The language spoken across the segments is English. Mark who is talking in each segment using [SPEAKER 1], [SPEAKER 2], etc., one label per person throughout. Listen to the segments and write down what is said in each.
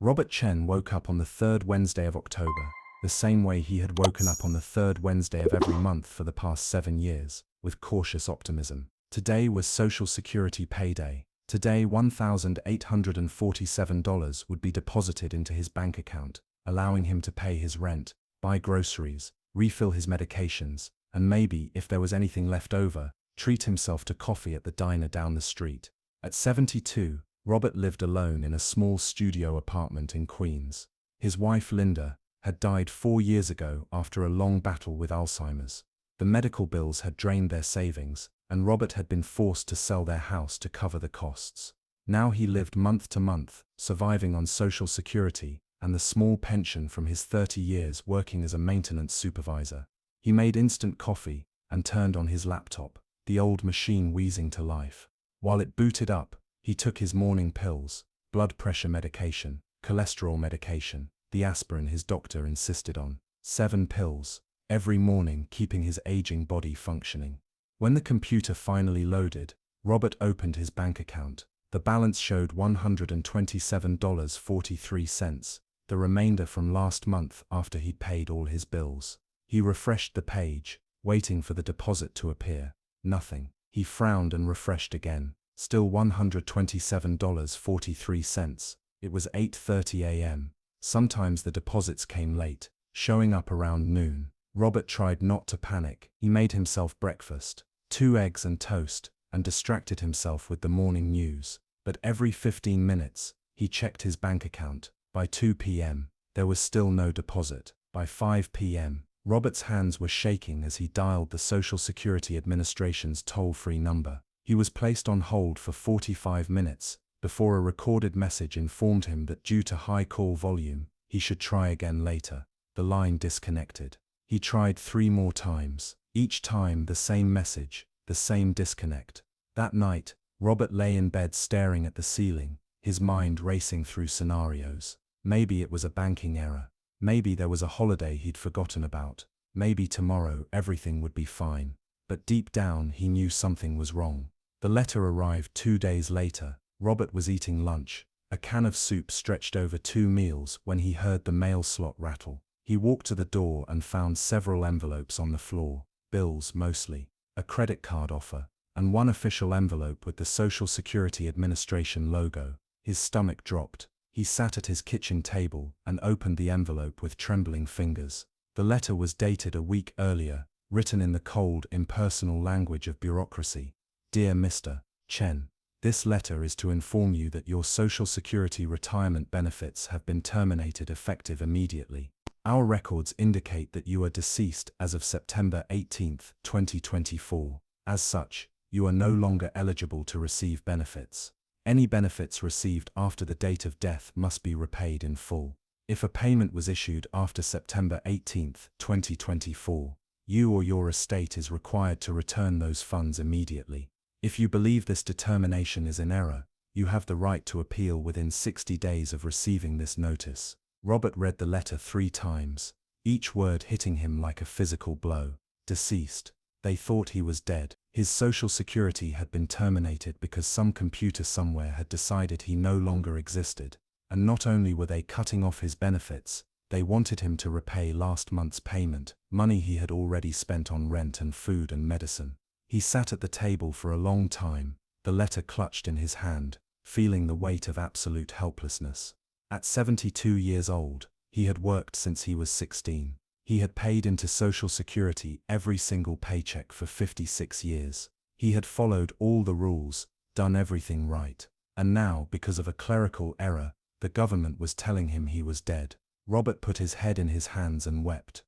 [SPEAKER 1] Robert Chen woke up on the third Wednesday of October, the same way he had woken up on the third Wednesday of every month for the past 7 years, with cautious optimism. Today was Social Security payday. Today $1,847 would be deposited into his bank account, allowing him to pay his rent, buy groceries, refill his medications, and maybe, if there was anything left over, treat himself to coffee at the diner down the street. At 72, Robert lived alone in a small studio apartment in Queens. His wife Linda had died 4 years ago after a long battle with Alzheimer's. The medical bills had drained their savings, and Robert had been forced to sell their house to cover the costs. Now he lived month to month, surviving on Social Security and the small pension from his 30 years working as a maintenance supervisor. He made instant coffee and turned on his laptop, the old machine wheezing to life. While it booted up, he took his morning pills, blood pressure medication, cholesterol medication, the aspirin his doctor insisted on, 7 pills, every morning, keeping his aging body functioning. When the computer finally loaded, Robert opened his bank account. The balance showed $127.43, the remainder from last month after he'd paid all his bills. He refreshed the page, waiting for the deposit to appear. Nothing. He frowned and refreshed again. Still $127.43. It was 8:30 a.m. Sometimes the deposits came late, showing up around noon. Robert tried not to panic. He made himself breakfast, 2 eggs and toast, and distracted himself with the morning news. But every 15 minutes, he checked his bank account. By 2 p.m., there was still no deposit. By 5 p.m., Robert's hands were shaking as he dialed the Social Security Administration's toll-free number. He was placed on hold for 45 minutes before a recorded message informed him that due to high call volume, he should try again later. The line disconnected. He tried 3 more times. Each time the same message, the same disconnect. That night, Robert lay in bed staring at the ceiling, his mind racing through scenarios. Maybe it was a banking error. Maybe there was a holiday he'd forgotten about. Maybe tomorrow everything would be fine. But deep down he knew something was wrong. The letter arrived 2 days later. Robert was eating lunch, a can of soup stretched over 2 meals, when he heard the mail slot rattle. He walked to the door and found several envelopes on the floor, bills mostly, a credit card offer, and one official envelope with the Social Security Administration logo. His stomach dropped. He sat at his kitchen table and opened the envelope with trembling fingers. The letter was dated a week earlier, written in the cold, impersonal language of bureaucracy. Dear Mr. Chen, this letter is to inform you that your Social Security retirement benefits have been terminated effective immediately. Our records indicate that you are deceased as of September 18, 2024. As such, you are no longer eligible to receive benefits. Any benefits received after the date of death must be repaid in full. If a payment was issued after September 18, 2024, you or your estate is required to return those funds immediately. If you believe this determination is in error, you have the right to appeal within 60 days of receiving this notice. Robert read the letter 3 times, each word hitting him like a physical blow. Deceased. They thought he was dead. His Social Security had been terminated because some computer somewhere had decided he no longer existed. And not only were they cutting off his benefits, they wanted him to repay last month's payment, money he had already spent on rent and food and medicine. He sat at the table for a long time, the letter clutched in his hand, feeling the weight of absolute helplessness. At 72 years old, he had worked since he was 16. He had paid into Social Security every single paycheck for 56 years. He had followed all the rules, done everything right. And now, because of a clerical error, the government was telling him he was dead. Robert put his head in his hands and wept.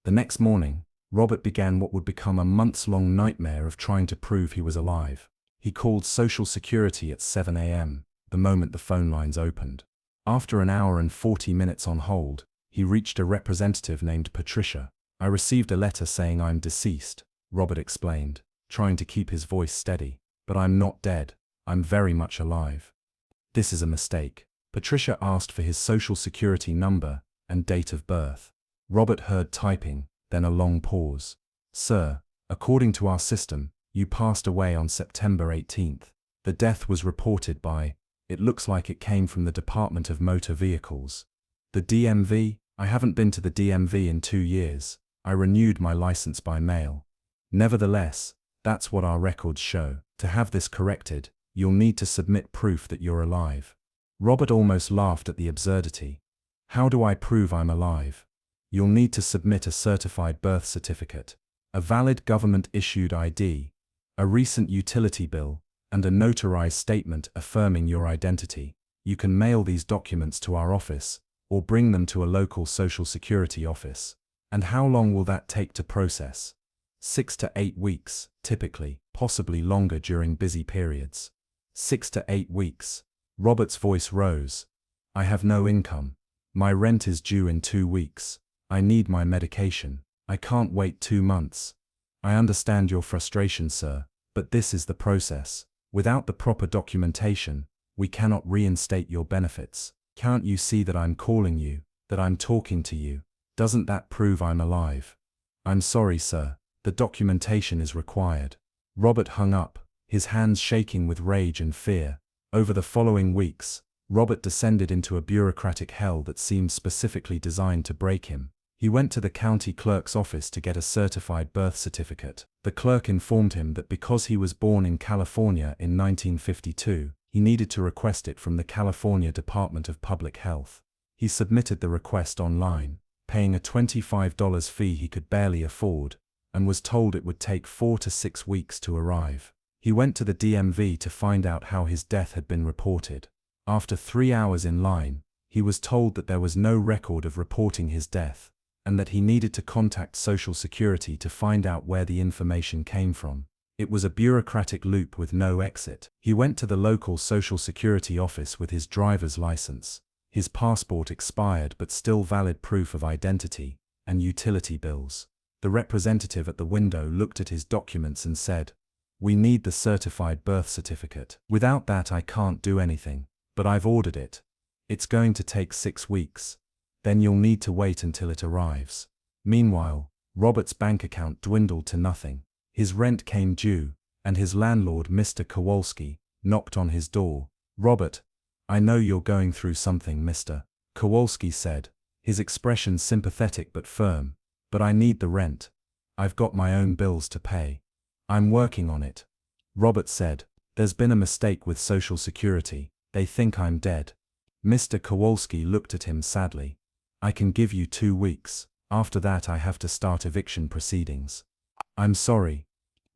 [SPEAKER 1] The next morning, Robert began what would become a months-long nightmare of trying to prove he was alive. He called Social Security at 7 a.m., the moment the phone lines opened. After an hour and 40 minutes on hold, he reached a representative named Patricia. I received a letter saying I'm deceased, Robert explained, trying to keep his voice steady. But I'm not dead. I'm very much alive. This is a mistake. Patricia asked for his Social Security number and date of birth. Robert heard typing, then a long pause. Sir, according to our system, you passed away on September 18th. The death was reported by It looks like it came from the Department of Motor Vehicles. The DMV? I haven't been to the DMV in 2 years. I renewed my license by mail. Nevertheless, that's what our records show. To have this corrected, you'll need to submit proof that you're alive. Robert almost laughed at the absurdity. How do I prove I'm alive? You'll need to submit a certified birth certificate, a valid government-issued ID, a recent utility bill, and a notarized statement affirming your identity. You can mail these documents to our office, or bring them to a local Social Security office. And how long will that take to process? 6 to 8 weeks, typically, possibly longer during busy periods. 6 to 8 weeks. Robert's voice rose. I have no income. My rent is due in 2 weeks. I need my medication. I can't wait 2 months. I understand your frustration, sir, but this is the process. Without the proper documentation, we cannot reinstate your benefits. Can't you see that I'm calling you, that I'm talking to you? Doesn't that prove I'm alive? I'm sorry, sir. The documentation is required. Robert hung up, his hands shaking with rage and fear. Over the following weeks, Robert descended into a bureaucratic hell that seemed specifically designed to break him. He went to the county clerk's office to get a certified birth certificate. The clerk informed him that because he was born in California in 1952, he needed to request it from the California Department of Public Health. He submitted the request online, paying a $25 fee he could barely afford, and was told it would take 4 to 6 weeks to arrive. He went to the DMV to find out how his death had been reported. After 3 hours in line, he was told that there was no record of reporting his death, and that he needed to contact Social Security to find out where the information came from. It was a bureaucratic loop with no exit. He went to the local Social Security office with his driver's license, his passport expired but still valid proof of identity, and utility bills. The representative at the window looked at his documents and said, "We need the certified birth certificate. Without that I can't do anything, but I've ordered it. It's going to take 6 weeks. Then you'll need to wait until it arrives." Meanwhile, Robert's bank account dwindled to nothing. His rent came due, and his landlord, Mr. Kowalski, knocked on his door. "Robert, I know you're going through something, Mr. Kowalski said, his expression sympathetic but firm. "But I need the rent. I've got my own bills to pay." "I'm working on it," Robert said. "There's been a mistake with Social Security. They think I'm dead." Mr. Kowalski looked at him sadly. "I can give you 2 weeks. After that I have to start eviction proceedings." "I'm sorry."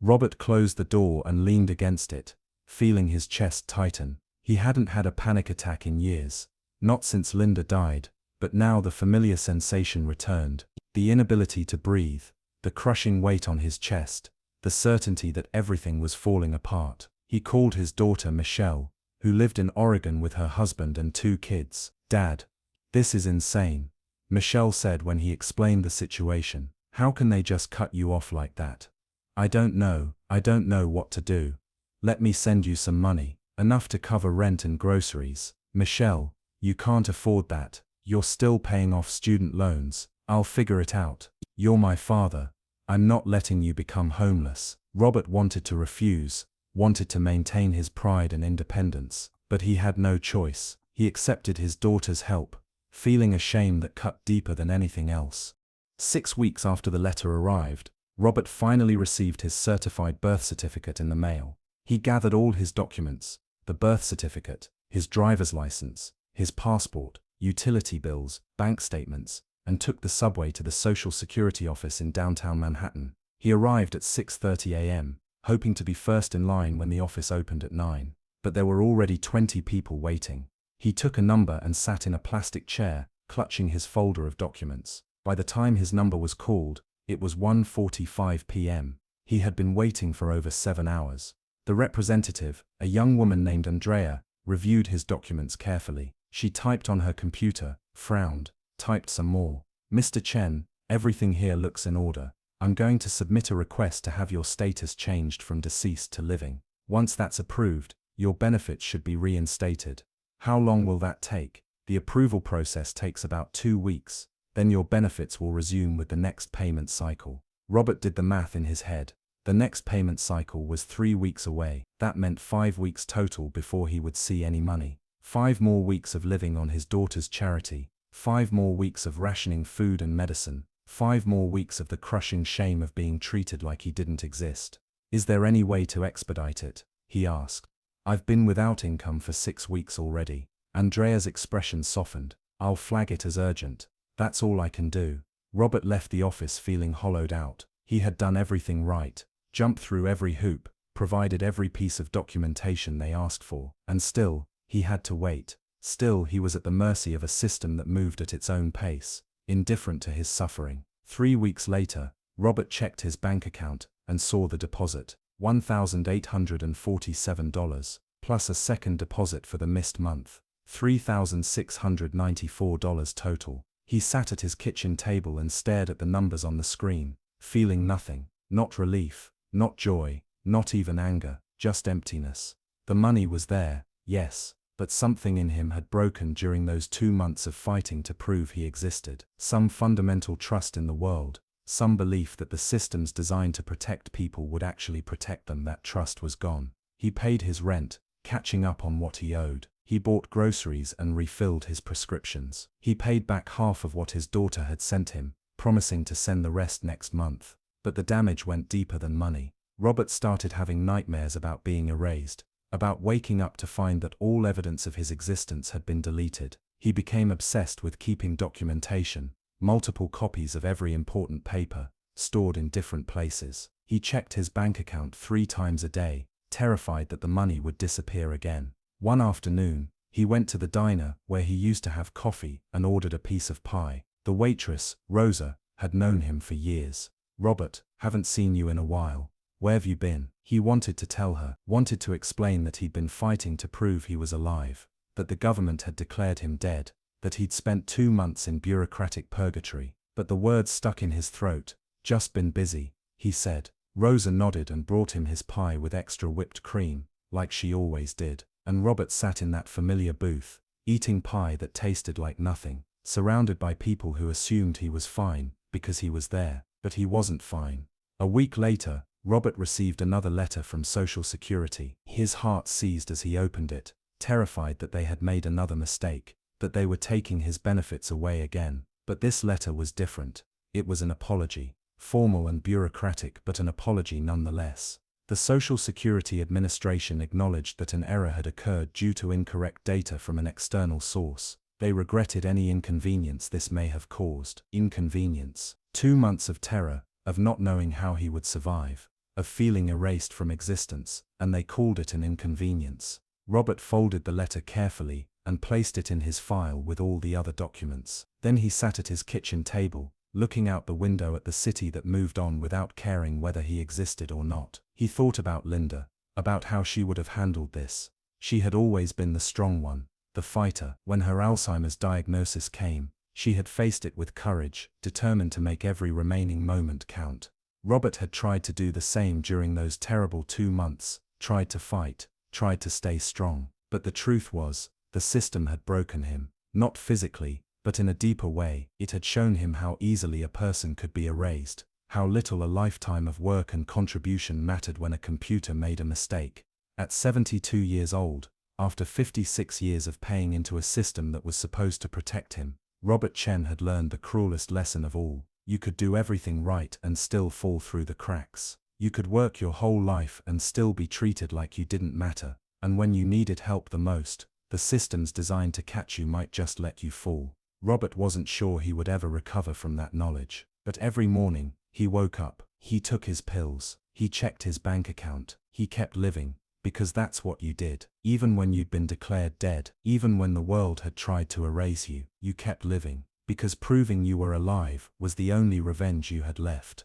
[SPEAKER 1] Robert closed the door and leaned against it, feeling his chest tighten. He hadn't had a panic attack in years, not since Linda died, but now the familiar sensation returned. The inability to breathe, the crushing weight on his chest, the certainty that everything was falling apart. He called his daughter Michelle, who lived in Oregon with her husband and 2 kids. "Dad, this is insane," Michelle said when he explained the situation. "How can they just cut you off like that?" I don't know what to do. Let me send you some money, enough to cover rent and groceries." "Michelle, you can't afford that. You're still paying off student loans. I'll figure it out. You're my father. I'm not letting you become homeless." Robert wanted to refuse, wanted to maintain his pride and independence, but he had no choice. He accepted his daughter's help, feeling a shame that cut deeper than anything else. 6 weeks after the letter arrived, Robert finally received his certified birth certificate in the mail. He gathered all his documents, the birth certificate, his driver's license, his passport, utility bills, bank statements, and took the subway to the Social Security office in downtown Manhattan. He arrived at 6:30 a.m., hoping to be first in line when the office opened at 9, but there were already 20 people waiting. He took a number and sat in a plastic chair, clutching his folder of documents. By the time his number was called, it was 1:45 p.m. He had been waiting for over 7 hours. The representative, a young woman named Andrea, reviewed his documents carefully. She typed on her computer, frowned, typed some more. "Mr. Chen, everything here looks in order. I'm going to submit a request to have your status changed from deceased to living. Once that's approved, your benefits should be reinstated." "How long will that take?" "The approval process takes about 2 weeks. Then your benefits will resume with the next payment cycle." Robert did the math in his head. The next payment cycle was 3 weeks away. That meant 5 weeks total before he would see any money. 5 more weeks of living on his daughter's charity, 5 more weeks of rationing food and medicine, 5 more weeks of the crushing shame of being treated like he didn't exist. Is there any way to expedite it? He asked. I've been without income for 6 weeks already. Andrea's expression softened. I'll flag it as urgent. That's all I can do. Robert left the office feeling hollowed out. He had done everything right, jumped through every hoop, provided every piece of documentation they asked for, and still, he had to wait. Still, he was at the mercy of a system that moved at its own pace, indifferent to his suffering. 3 weeks later, Robert checked his bank account and saw the deposit, $1,847, plus a second deposit for the missed month, $3,694 total. He sat at his kitchen table and stared at the numbers on the screen, feeling nothing, not relief, not joy, not even anger, just emptiness. The money was there, yes, but something in him had broken during those 2 months of fighting to prove he existed. Some fundamental trust in the world, some belief that the systems designed to protect people would actually protect them. That trust was gone. He paid his rent, catching up on what he owed. He bought groceries and refilled his prescriptions. He paid back half of what his daughter had sent him, promising to send the rest next month. But the damage went deeper than money. Robert started having nightmares about being erased, about waking up to find that all evidence of his existence had been deleted. He became obsessed with keeping documentation, multiple copies of every important paper, stored in different places. He checked his bank account 3 times a day, terrified that the money would disappear again. One afternoon, he went to the diner where he used to have coffee and ordered a piece of pie. The waitress, Rosa, had known him for years. Robert, haven't seen you in a while. Where've you been? He wanted to tell her, wanted to explain that he'd been fighting to prove he was alive, that the government had declared him dead, that he'd spent 2 months in bureaucratic purgatory. But the words stuck in his throat. Just been busy, he said. Rosa nodded and brought him his pie with extra whipped cream, like she always did. And Robert sat in that familiar booth, eating pie that tasted like nothing, surrounded by people who assumed he was fine, because he was there, but he wasn't fine. A week later, Robert received another letter from Social Security. His heart seized as he opened it, terrified that they had made another mistake, that they were taking his benefits away again. But this letter was different. It was an apology, formal and bureaucratic, but an apology nonetheless. The Social Security Administration acknowledged that an error had occurred due to incorrect data from an external source. They regretted any inconvenience this may have caused. Inconvenience. 2 months of terror, of not knowing how he would survive, of feeling erased from existence, and they called it an inconvenience. Robert folded the letter carefully and placed it in his file with all the other documents. Then he sat at his kitchen table, looking out the window at the city that moved on without caring whether he existed or not. He thought about Linda, about how she would have handled this. She had always been the strong one, the fighter. When her Alzheimer's diagnosis came, she had faced it with courage, determined to make every remaining moment count. Robert had tried to do the same during those terrible 2 months, tried to fight, tried to stay strong. But the truth was, the system had broken him, not physically, but in a deeper way. It had shown him how easily a person could be erased, how little a lifetime of work and contribution mattered when a computer made a mistake. At 72 years old, after 56 years of paying into a system that was supposed to protect him, Robert Chen had learned the cruelest lesson of all. You could do everything right and still fall through the cracks. You could work your whole life and still be treated like you didn't matter, and when you needed help the most, the systems designed to catch you might just let you fall. Robert wasn't sure he would ever recover from that knowledge, but every morning, he woke up, he took his pills, he checked his bank account, he kept living, because that's what you did. Even when you'd been declared dead, even when the world had tried to erase you, you kept living, because proving you were alive was the only revenge you had left.